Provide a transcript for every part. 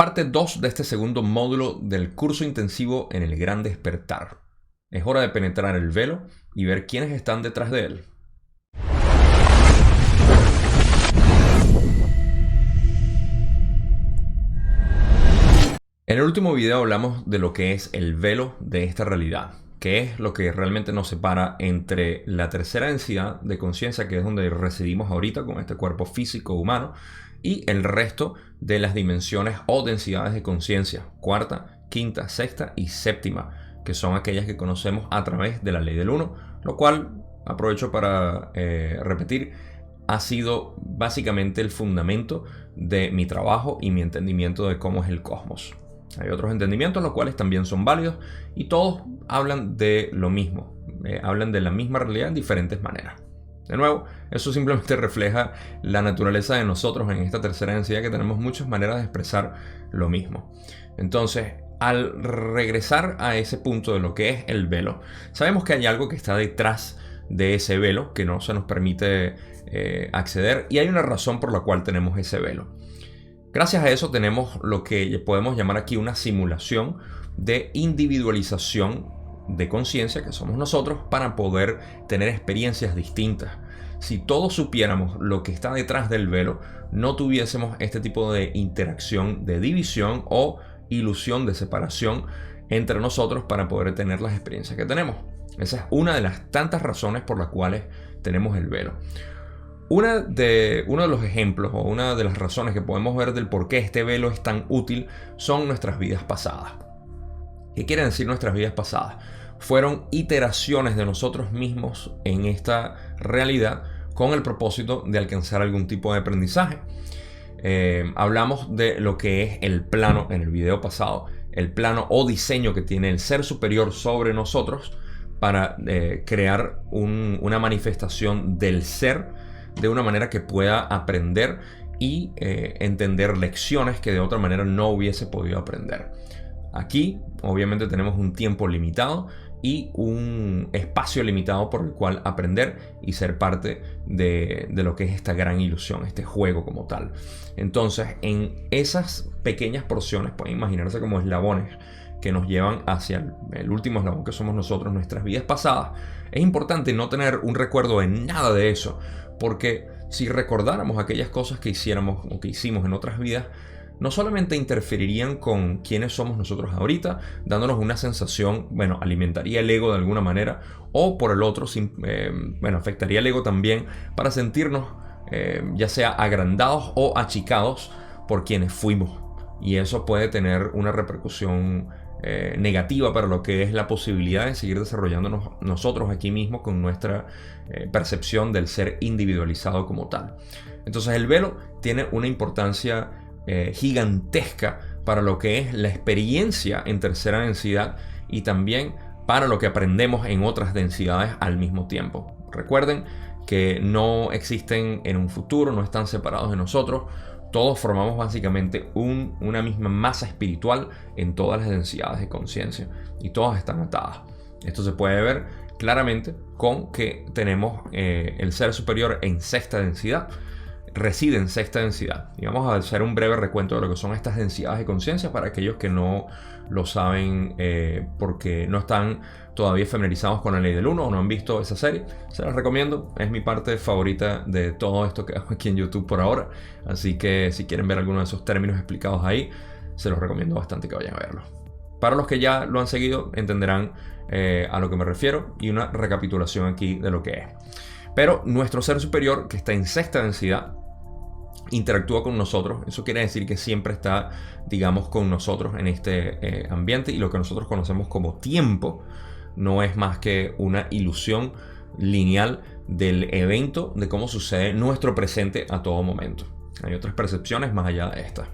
Parte 2 de este segundo módulo del curso intensivo en el Gran Despertar. Es hora de penetrar el velo y ver quiénes están detrás de él. En el último video hablamos de lo que es el velo de esta realidad, que es lo que realmente nos separa entre la tercera densidad de conciencia, que es donde residimos ahorita con este cuerpo físico humano, y el resto de las dimensiones o densidades de conciencia, cuarta, quinta, sexta y séptima, que son aquellas que conocemos a través de la ley del uno, lo cual, aprovecho para repetir, ha sido básicamente el fundamento de mi trabajo y mi entendimiento de cómo es el cosmos. Hay otros entendimientos los cuales también son válidos y todos hablan de lo mismo, hablan de la misma realidad en diferentes maneras. De nuevo, eso simplemente refleja la naturaleza de nosotros en esta tercera densidad, que tenemos muchas maneras de expresar lo mismo. Entonces, al regresar a ese punto de lo que es el velo, sabemos que hay algo que está detrás de ese velo que no se nos permite acceder, y hay una razón por la cual tenemos ese velo. Gracias a eso tenemos lo que podemos llamar aquí una simulación de individualización de conciencia, que somos nosotros, para poder tener experiencias distintas. Si todos supiéramos lo que está detrás del velo, no tuviésemos este tipo de interacción de división o ilusión de separación entre nosotros para poder tener las experiencias que tenemos. Esa es una de las tantas razones por las cuales tenemos el velo. Uno de los ejemplos o una de las razones que podemos ver del por qué este velo es tan útil son nuestras vidas pasadas. ¿Qué quieren decir nuestras vidas pasadas? Fueron iteraciones de nosotros mismos en esta realidad con el propósito de alcanzar algún tipo de aprendizaje. Hablamos de lo que es el plano en el video pasado, el plano o diseño que tiene el ser superior sobre nosotros para crear una manifestación del ser de una manera que pueda aprender y entender lecciones que de otra manera no hubiese podido aprender. Aquí obviamente tenemos un tiempo limitado y un espacio limitado por el cual aprender y ser parte de lo que es esta gran ilusión, este juego como tal. Entonces, en esas pequeñas porciones, pueden imaginarse como eslabones que nos llevan hacia el último eslabón que somos nosotros, nuestras vidas pasadas. Es importante no tener un recuerdo de nada de eso, porque si recordáramos aquellas cosas que hiciéramos o que hicimos en otras vidas, no solamente interferirían con quiénes somos nosotros ahorita, dándonos una sensación, alimentaría el ego de alguna manera, o por el otro, afectaría el ego también para sentirnos ya sea agrandados o achicados por quienes fuimos. Y eso puede tener una repercusión negativa para lo que es la posibilidad de seguir desarrollándonos nosotros aquí mismo con nuestra percepción del ser individualizado como tal. Entonces el velo tiene una importancia gigantesca para lo que es la experiencia en tercera densidad y también para lo que aprendemos en otras densidades al mismo tiempo. Recuerden que no existen en un futuro, no están separados de nosotros. Todos formamos básicamente una misma masa espiritual en todas las densidades de conciencia y todas están atadas. Esto se puede ver claramente con que tenemos el ser superior en sexta densidad, reside en sexta densidad. Y vamos a hacer un breve recuento de lo que son estas densidades de conciencia para aquellos que no lo saben porque no están todavía familiarizados con la ley del 1 o no han visto esa serie. Se las recomiendo, es mi parte favorita de todo esto que hago aquí en YouTube por ahora, así que si quieren ver alguno de esos términos explicados ahí, se los recomiendo bastante que vayan a verlo. Para los que ya lo han seguido entenderán a lo que me refiero y una recapitulación aquí de lo que es. Pero nuestro ser superior, que está en sexta densidad, interactúa con nosotros. Eso quiere decir que siempre está, digamos, con nosotros en este ambiente, y lo que nosotros conocemos como tiempo no es más que una ilusión lineal del evento, de cómo sucede nuestro presente a todo momento. Hay otras percepciones más allá de estas,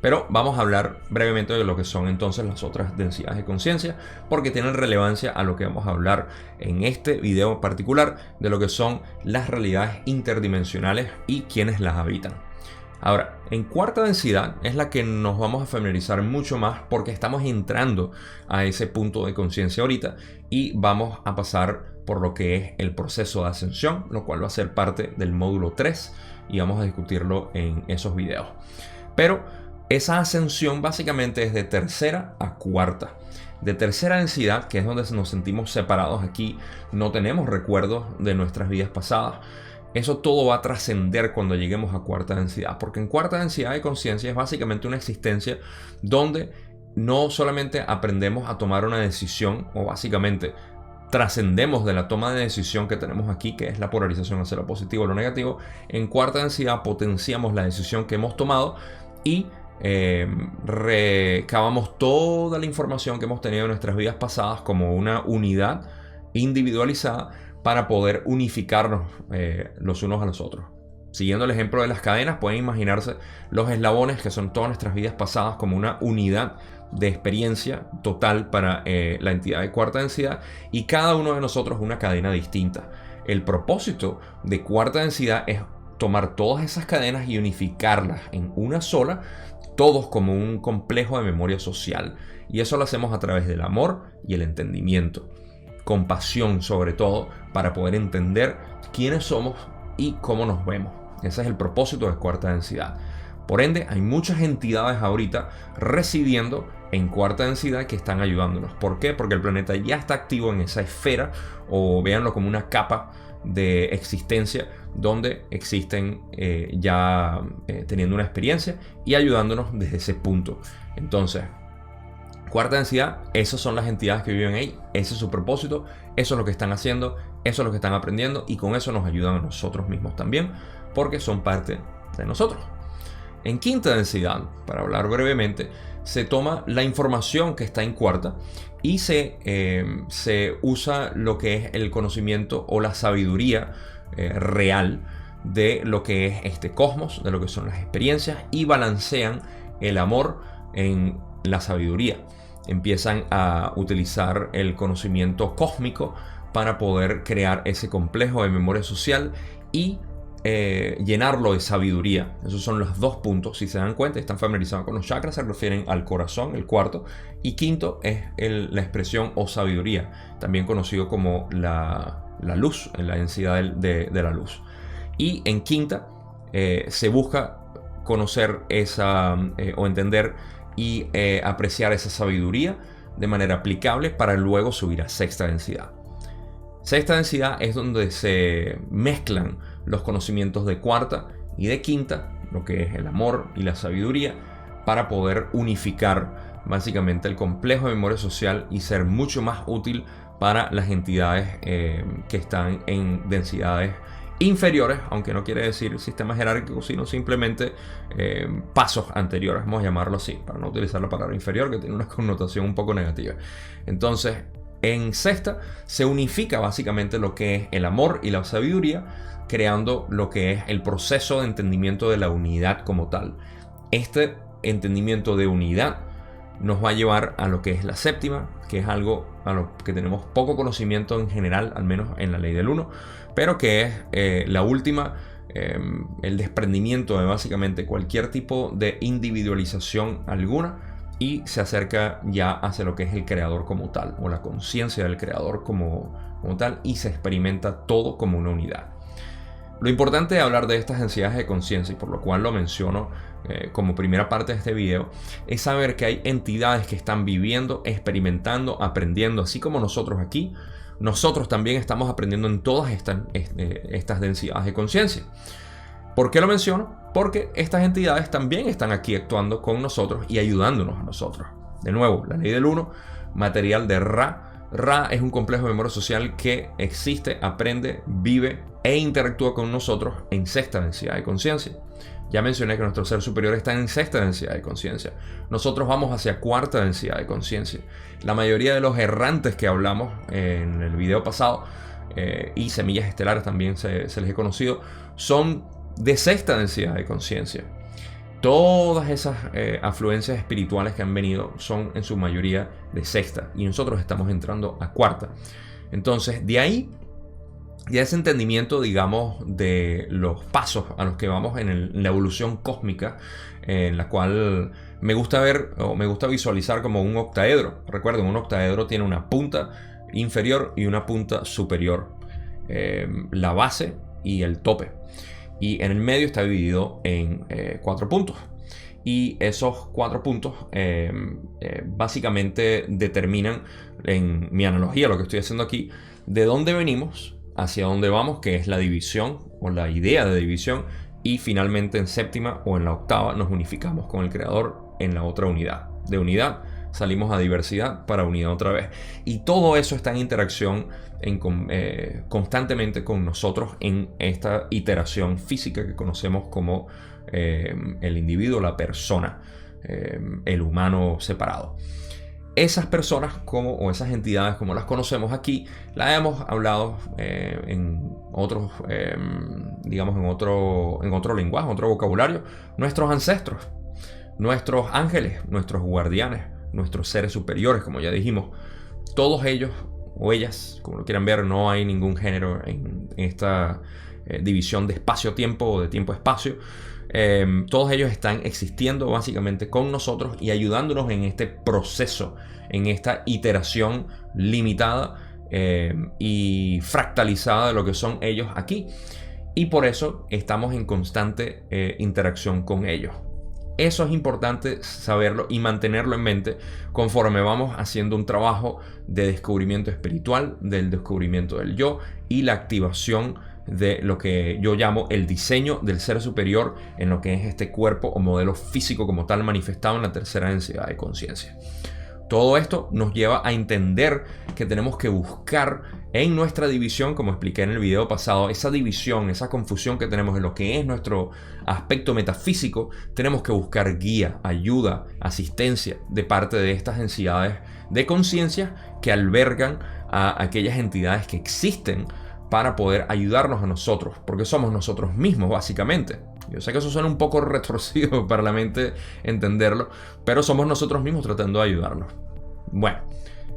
pero vamos a hablar brevemente de lo que son entonces las otras densidades de conciencia, porque tienen relevancia a lo que vamos a hablar en este video en particular, de lo que son las realidades interdimensionales y quienes las habitan. Ahora, en cuarta densidad es la que nos vamos a familiarizar mucho más, porque estamos entrando a ese punto de conciencia ahorita y vamos a pasar por lo que es el proceso de ascensión, lo cual va a ser parte del módulo 3 y vamos a discutirlo en esos videos. Pero Esa ascensión básicamente es de tercera a cuarta. De tercera densidad, que es donde nos sentimos separados aquí, no tenemos recuerdos de nuestras vidas pasadas. Eso todo va a trascender cuando lleguemos a cuarta densidad, porque en cuarta densidad de conciencia es básicamente una existencia donde no solamente aprendemos a tomar una decisión, o básicamente trascendemos de la toma de decisión que tenemos aquí, que es la polarización hacia lo positivo o lo negativo. En cuarta densidad potenciamos la decisión que hemos tomado y recabamos toda la información que hemos tenido en nuestras vidas pasadas como una unidad individualizada para poder unificarnos los unos a los otros. Siguiendo el ejemplo de las cadenas, pueden imaginarse los eslabones, que son todas nuestras vidas pasadas, como una unidad de experiencia total para la entidad de cuarta densidad, y cada uno de nosotros una cadena distinta. El propósito de cuarta densidad es tomar todas esas cadenas y unificarlas en una sola, todos como un complejo de memoria social. Y eso lo hacemos a través del amor y el entendimiento. Compasión sobre todo, para poder entender quiénes somos y cómo nos vemos. Ese es el propósito de cuarta densidad. Por ende, hay muchas entidades ahorita residiendo en cuarta densidad que están ayudándonos. ¿Por qué? Porque el planeta ya está activo en esa esfera, o véanlo como una capa de existencia donde existen teniendo una experiencia y ayudándonos desde ese punto. Entonces, cuarta densidad, esas son las entidades que viven ahí, ese es su propósito, eso es lo que están haciendo, eso es lo que están aprendiendo, y con eso nos ayudan a nosotros mismos también, porque son parte de nosotros. En quinta densidad, para hablar brevemente, se toma la información que está en cuarta y se usa lo que es el conocimiento o la sabiduría real de lo que es este cosmos, de lo que son las experiencias, y balancean el amor en la sabiduría. Empiezan a utilizar el conocimiento cósmico para poder crear ese complejo de memoria social y llenarlo de sabiduría. Esos son los dos puntos. Si se dan cuenta, están familiarizados con los chakras, se refieren al corazón, el cuarto, y quinto es la expresión o sabiduría, también conocido como la luz, en la densidad de la luz. Y en quinta se busca conocer esa o entender y apreciar esa sabiduría de manera aplicable para luego subir a sexta densidad. Sexta densidad es donde se mezclan los conocimientos de cuarta y de quinta, lo que es el amor y la sabiduría, para poder unificar básicamente el complejo de memoria social y ser mucho más útil para las entidades que están en densidades inferiores, aunque no quiere decir sistemas jerárquicos, sino simplemente pasos anteriores, vamos a llamarlo así, para no utilizar la palabra inferior, que tiene una connotación un poco negativa. Entonces, en sexta se unifica básicamente lo que es el amor y la sabiduría, creando lo que es el proceso de entendimiento de la unidad como tal. Este entendimiento de unidad nos va a llevar a lo que es la séptima, que es algo a lo que tenemos poco conocimiento en general, al menos en la ley del uno, pero que es la última, el desprendimiento de básicamente cualquier tipo de individualización alguna, y se acerca ya hacia lo que es el creador como tal, o la conciencia del creador como tal, y se experimenta todo como una unidad. Lo importante de hablar de estas densidades de conciencia, y por lo cual lo menciono como primera parte de este video, es saber que hay entidades que están viviendo, experimentando, aprendiendo, así como nosotros aquí. Nosotros también estamos aprendiendo en todas estas densidades de conciencia. ¿Por qué lo menciono? Porque estas entidades también están aquí actuando con nosotros y ayudándonos a nosotros. De nuevo, la ley del uno, material de Ra. Ra es un complejo de memoria social que existe, aprende, vive e interactúa con nosotros en sexta densidad de conciencia. Ya mencioné que nuestro ser superior está en sexta densidad de conciencia. Nosotros vamos hacia cuarta densidad de conciencia. La mayoría de los errantes que hablamos en el video pasado y semillas estelares también se les he conocido, son de sexta densidad de conciencia. Todas esas afluencias espirituales que han venido son en su mayoría de sexta, y nosotros estamos entrando a cuarta. Entonces, de ahí, ya ese entendimiento, digamos, de los pasos a los que vamos en la evolución cósmica, en la cual me gusta ver o me gusta visualizar como un octaedro. Recuerden, un octaedro tiene una punta inferior y una punta superior, la base y el tope. Y en el medio está dividido en 4 puntos. Y esos 4 puntos básicamente determinan, en mi analogía, lo que estoy haciendo aquí, de dónde venimos, hacia dónde vamos, que es la división o la idea de división, y finalmente en séptima o en la octava nos unificamos con el creador en la otra unidad. De unidad salimos a diversidad para unidad otra vez. Y todo eso está en interacción constantemente con nosotros en esta iteración física que conocemos como el individuo, la persona, el humano separado. Esas personas o esas entidades como las conocemos aquí, las hemos hablado en otros, digamos, en otro lenguaje, en otro vocabulario. Nuestros ancestros, nuestros ángeles, nuestros guardianes, nuestros seres superiores, como ya dijimos, todos ellos o ellas, como lo quieran ver, no hay ningún género en esta división de espacio-tiempo o de tiempo-espacio. Todos ellos están existiendo básicamente con nosotros y ayudándonos en este proceso, en esta iteración limitada y fractalizada de lo que son ellos aquí. Y por eso estamos en constante interacción con ellos. Eso es importante saberlo y mantenerlo en mente conforme vamos haciendo un trabajo de descubrimiento espiritual, del descubrimiento del yo y la activación de lo que yo llamo el diseño del ser superior en lo que es este cuerpo o modelo físico como tal manifestado en la tercera densidad de conciencia. Todo esto nos lleva a entender que tenemos que buscar en nuestra división, como expliqué en el video pasado, esa división, esa confusión que tenemos en lo que es nuestro aspecto metafísico. Tenemos que buscar guía, ayuda, asistencia de parte de estas densidades de conciencia que albergan a aquellas entidades que existen para poder ayudarnos a nosotros, porque somos nosotros mismos básicamente. Yo sé que eso suena un poco retorcido para la mente entenderlo, pero somos nosotros mismos tratando de ayudarnos. Bueno,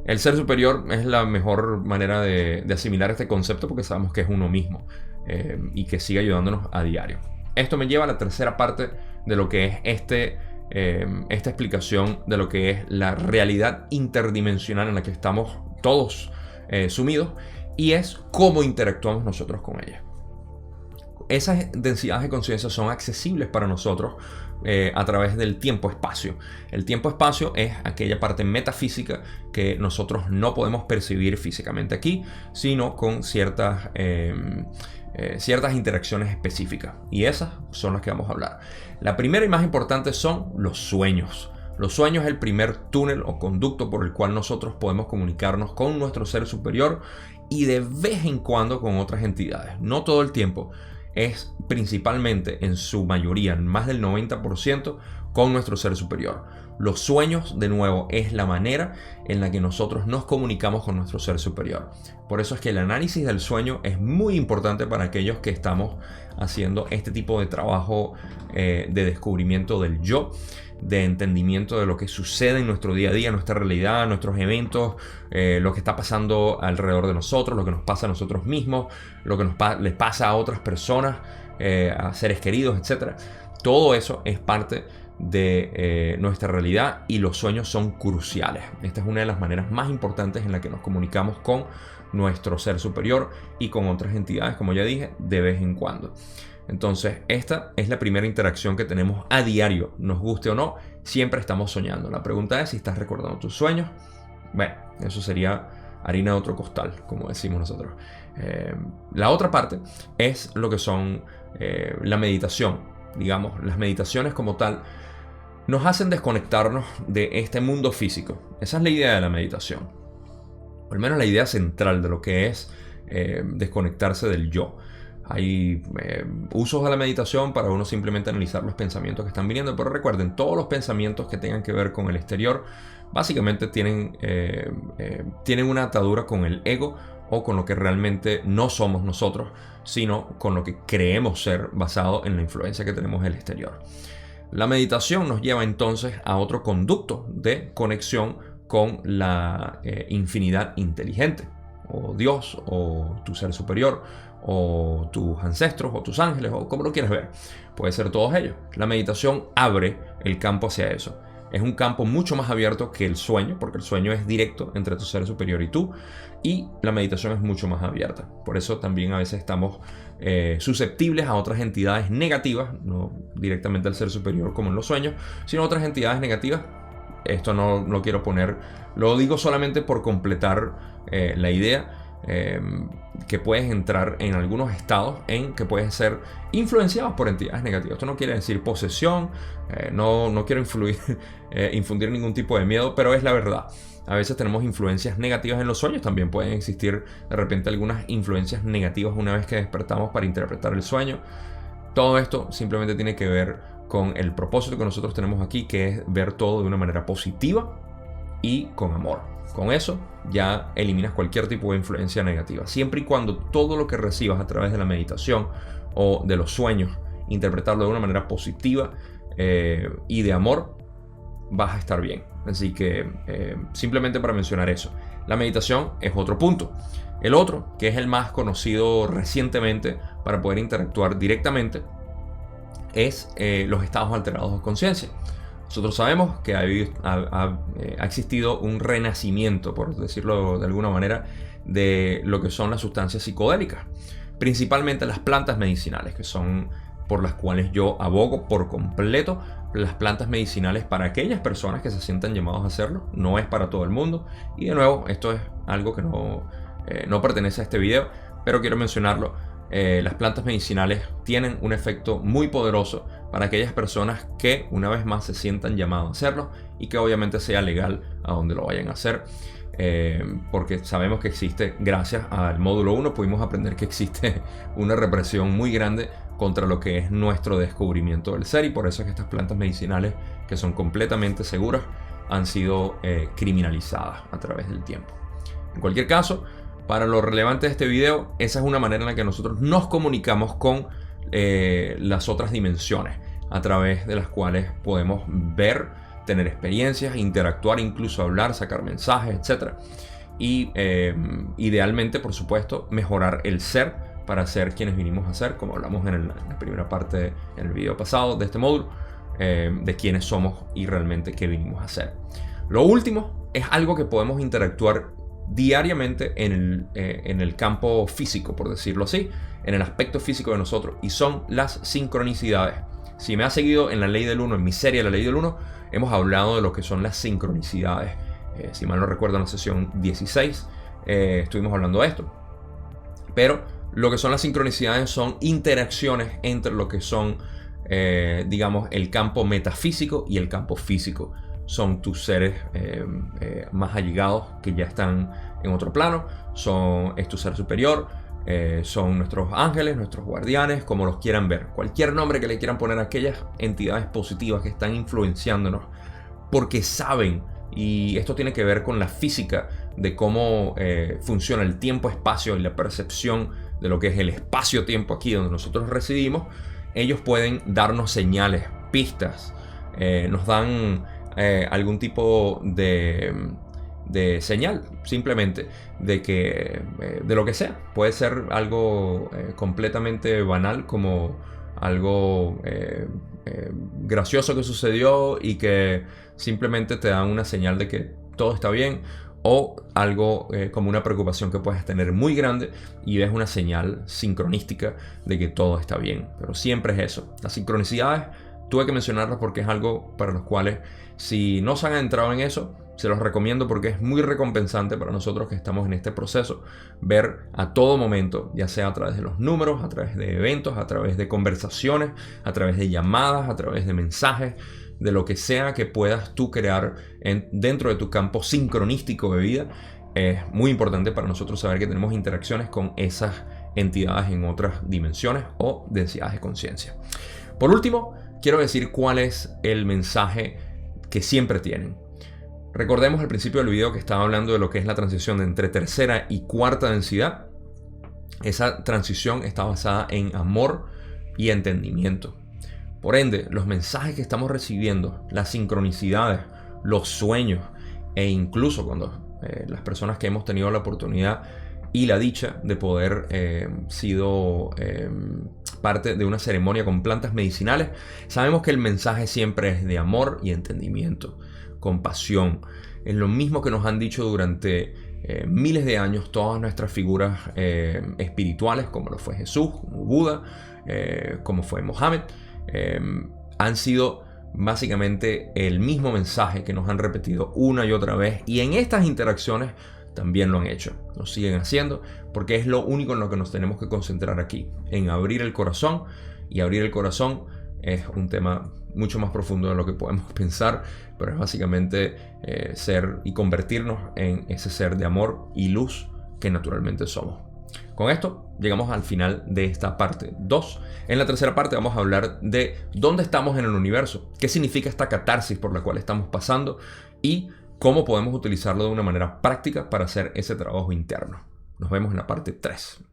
el ser superior es la mejor manera de asimilar este concepto porque sabemos que es uno mismo y que sigue ayudándonos a diario. Esto me lleva a la tercera parte de lo que es esta explicación de lo que es la realidad interdimensional en la que estamos todos sumidos, y es cómo interactuamos nosotros con ella. Esas densidades de conciencia son accesibles para nosotros a través del tiempo-espacio. El tiempo-espacio es aquella parte metafísica que nosotros no podemos percibir físicamente aquí, sino con ciertas interacciones específicas. Y esas son las que vamos a hablar. La primera y más importante son los sueños. Los sueños es el primer túnel o conducto por el cual nosotros podemos comunicarnos con nuestro ser superior y de vez en cuando con otras entidades. No todo el tiempo. Es principalmente, en su mayoría, en más del 90%, con nuestro ser superior. Los sueños, de nuevo, es la manera en la que nosotros nos comunicamos con nuestro ser superior. Por eso es que el análisis del sueño es muy importante para aquellos que estamos haciendo este tipo de trabajo de descubrimiento del yo, de entendimiento de lo que sucede en nuestro día a día, nuestra realidad, nuestros eventos, lo que está pasando alrededor de nosotros, lo que nos pasa a nosotros mismos, lo que les pasa a otras personas, a seres queridos, etc. Todo eso es parte de nuestra realidad y los sueños son cruciales. Esta es una de las maneras más importantes en la que nos comunicamos con nuestro ser superior y con otras entidades, como ya dije, de vez en cuando. Entonces, esta es la primera interacción que tenemos a diario, nos guste o no, siempre estamos soñando. La pregunta es si estás recordando tus sueños. Bueno, eso sería harina de otro costal, como decimos nosotros. La otra parte es lo que son la meditación. Digamos, las meditaciones como tal nos hacen desconectarnos de este mundo físico. Esa es la idea de la meditación. O al menos la idea central de lo que es desconectarse del yo. Hay usos de la meditación para uno simplemente analizar los pensamientos que están viniendo, pero recuerden, todos los pensamientos que tengan que ver con el exterior básicamente tienen una atadura con el ego o con lo que realmente no somos nosotros, sino con lo que creemos ser basado en la influencia que tenemos del exterior. La meditación nos lleva entonces a otro conducto de conexión con la infinidad inteligente, o Dios, o tu ser superior, o tus ancestros, o tus ángeles, o como lo quieras ver. Puede ser todos ellos. La meditación abre el campo hacia eso. Es un campo mucho más abierto que el sueño, porque el sueño es directo entre tu ser superior y tú, y la meditación es mucho más abierta. Por eso también a veces estamos susceptibles a otras entidades negativas, no directamente al ser superior como en los sueños, sino a otras entidades negativas. Esto no quiero poner, lo digo solamente por completar la idea. Que puedes entrar en algunos estados en que puedes ser influenciados por entidades negativas. Esto no quiere decir posesión, no quiero infundir ningún tipo de miedo, pero es la verdad. A veces tenemos influencias negativas en los sueños. También pueden existir de repente algunas influencias negativas una vez que despertamos para interpretar el sueño. Todo esto simplemente tiene que ver con el propósito que nosotros tenemos aquí, que es ver todo de una manera positiva y con amor. Con eso ya eliminas cualquier tipo de influencia negativa. Siempre y cuando todo lo que recibas a través de la meditación o de los sueños, interpretarlo de una manera positiva y de amor, vas a estar bien. Así que simplemente para mencionar eso. La meditación es otro punto. El otro, que es el más conocido recientemente para poder interactuar directamente, es los estados alterados de conciencia. Nosotros sabemos que ha existido un renacimiento, por decirlo de alguna manera, de lo que son las sustancias psicodélicas, principalmente las plantas medicinales, que son por las cuales yo abogo por completo. Las plantas medicinales para aquellas personas que se sientan llamados a hacerlo, no es para todo el mundo. Y de nuevo, esto es algo que no pertenece a este video, pero quiero mencionarlo. Las plantas medicinales tienen un efecto muy poderoso para aquellas personas que una vez más se sientan llamados a hacerlo, y que obviamente sea legal a donde lo vayan a hacer, porque sabemos que existe, gracias al módulo 1 pudimos aprender que existe una represión muy grande contra lo que es nuestro descubrimiento del ser, y por eso es que estas plantas medicinales, que son completamente seguras, han sido criminalizadas a través del tiempo. En cualquier caso, para lo relevante de este video, esa es una manera en la que nosotros nos comunicamos con las otras dimensiones, a través de las cuales podemos ver, tener experiencias, interactuar, incluso hablar, sacar mensajes, etc. Y idealmente, por supuesto, mejorar el ser para ser quienes vinimos a ser, como hablamos en la primera parte, en el video pasado de este módulo, de quiénes somos y realmente qué vinimos a ser. Lo último es algo que podemos interactuar diariamente en el campo físico, por decirlo así, en el aspecto físico de nosotros, y son las sincronicidades. Si me has seguido en la ley del 1, en mi serie La Ley del 1, hemos hablado de lo que son las sincronicidades. Si mal no recuerdo, en la sesión 16 estuvimos hablando de esto. Pero lo que son las sincronicidades son interacciones entre lo que son, digamos, el campo metafísico y el campo físico. Son tus seres más allegados que ya están en otro plano, es tu ser superior, son nuestros ángeles, nuestros guardianes, como los quieran ver. Cualquier nombre que le quieran poner a aquellas entidades positivas que están influenciándonos, porque saben, y esto tiene que ver con la física de cómo funciona el tiempo-espacio y la percepción de lo que es el espacio-tiempo aquí donde nosotros residimos. Ellos pueden darnos señales, pistas, nos dan algún tipo de señal, simplemente de lo que sea. Puede ser algo completamente banal, como algo gracioso que sucedió y que simplemente te dan una señal de que todo está bien, o algo como una preocupación que puedes tener muy grande y ves una señal sincronística de que todo está bien. Pero siempre es eso. Las sincronicidades tuve que mencionarlas porque es algo para los cuales, si no se han entrado en eso, se los recomiendo, porque es muy recompensante para nosotros que estamos en este proceso, ver a todo momento, ya sea a través de los números, a través de eventos, a través de conversaciones, a través de llamadas, a través de mensajes, de lo que sea que puedas tú crear dentro de tu campo sincronístico de vida. Es muy importante para nosotros saber que tenemos interacciones con esas entidades en otras dimensiones o densidades de conciencia. Por último, quiero decir cuál es el mensaje que siempre tienen. Recordemos al principio del video que estaba hablando de lo que es la transición de entre tercera y cuarta densidad. Esa transición está basada en amor y entendimiento. Por ende, los mensajes que estamos recibiendo, las sincronicidades, los sueños, e incluso cuando las personas que hemos tenido la oportunidad y la dicha de poder sido parte de una ceremonia con plantas medicinales, sabemos que el mensaje siempre es de amor y entendimiento, compasión. Es lo mismo que nos han dicho durante miles de años todas nuestras figuras espirituales, como lo fue Jesús, como Buda, como fue Mohammed. Han sido básicamente el mismo mensaje que nos han repetido una y otra vez, y en estas interacciones también lo han hecho, lo siguen haciendo, porque es lo único en lo que nos tenemos que concentrar aquí, en abrir el corazón. Y abrir el corazón es un tema mucho más profundo de lo que podemos pensar, pero es básicamente ser y convertirnos en ese ser de amor y luz que naturalmente somos. Con esto llegamos al final de esta parte 2. En la tercera parte vamos a hablar de dónde estamos en el universo, qué significa esta catarsis por la cual estamos pasando y cómo podemos utilizarlo de una manera práctica para hacer ese trabajo interno. Nos vemos en la parte 3.